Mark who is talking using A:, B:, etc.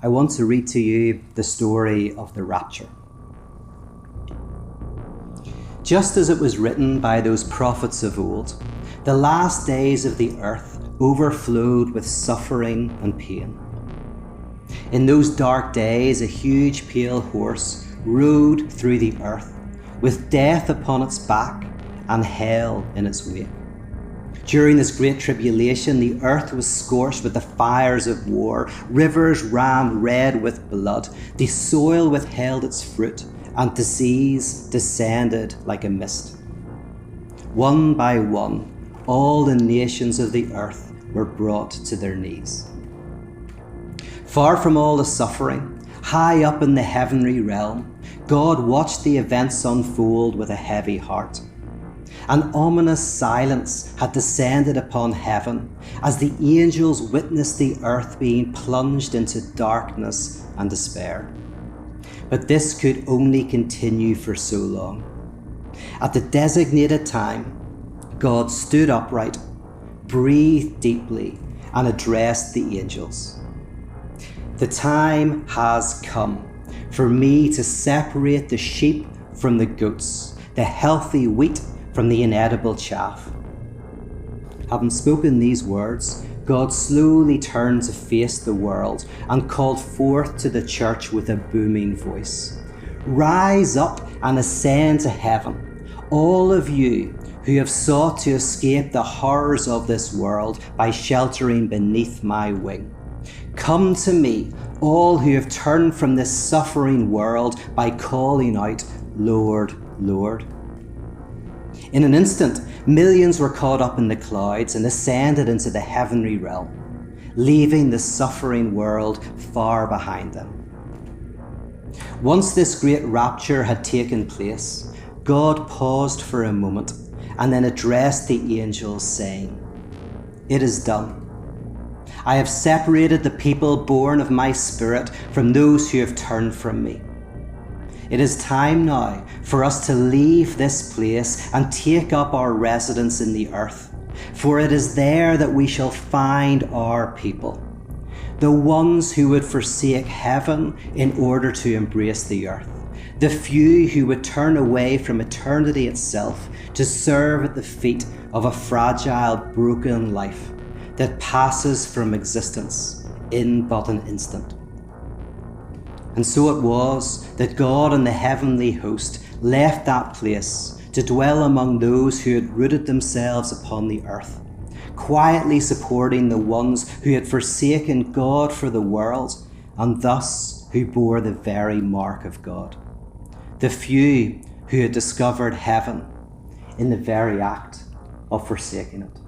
A: I want to read to you the story of the Rapture. Just as it was written by those prophets of old, the last days of the earth overflowed with suffering and pain. In those dark days, a huge pale horse rode through the earth, with death upon its back and hell in its wake. During this great tribulation, the earth was scorched with the fires of war. Rivers ran red with blood. The soil withheld its fruit, and disease descended like a mist. One by one, all the nations of the earth were brought to their knees. Far from all the suffering, high up in the heavenly realm, God watched the events unfold with a heavy heart. An ominous silence had descended upon heaven as the angels witnessed the earth being plunged into darkness and despair. But this could only continue for so long. At the designated time, God stood upright, breathed deeply, and addressed the angels. The time has come for me to separate the sheep from the goats, the healthy wheat from the inedible chaff. Having spoken these words, God slowly turned to face the world and called forth to the church with a booming voice. Rise up and ascend to heaven, all of you who have sought to escape the horrors of this world by sheltering beneath my wing. Come to me, all who have turned from this suffering world by calling out, Lord, Lord. In an instant, millions were caught up in the clouds and ascended into the heavenly realm, leaving the suffering world far behind them. Once this great rapture had taken place, God paused for a moment and then addressed the angels, saying, "It is done. I have separated the people born of my Spirit from those who have turned from me. It is time now for us to leave this place and take up our residence in the earth, for it is there that we shall find our people, the ones who would forsake heaven in order to embrace the earth, the few who would turn away from eternity itself to serve at the feet of a fragile, broken life that passes from existence in but an instant." And so it was that God and the heavenly host left that place to dwell among those who had rooted themselves upon the earth, quietly supporting the ones who had forsaken God for the world and thus who bore the very mark of God, the few who had discovered heaven in the very act of forsaking it.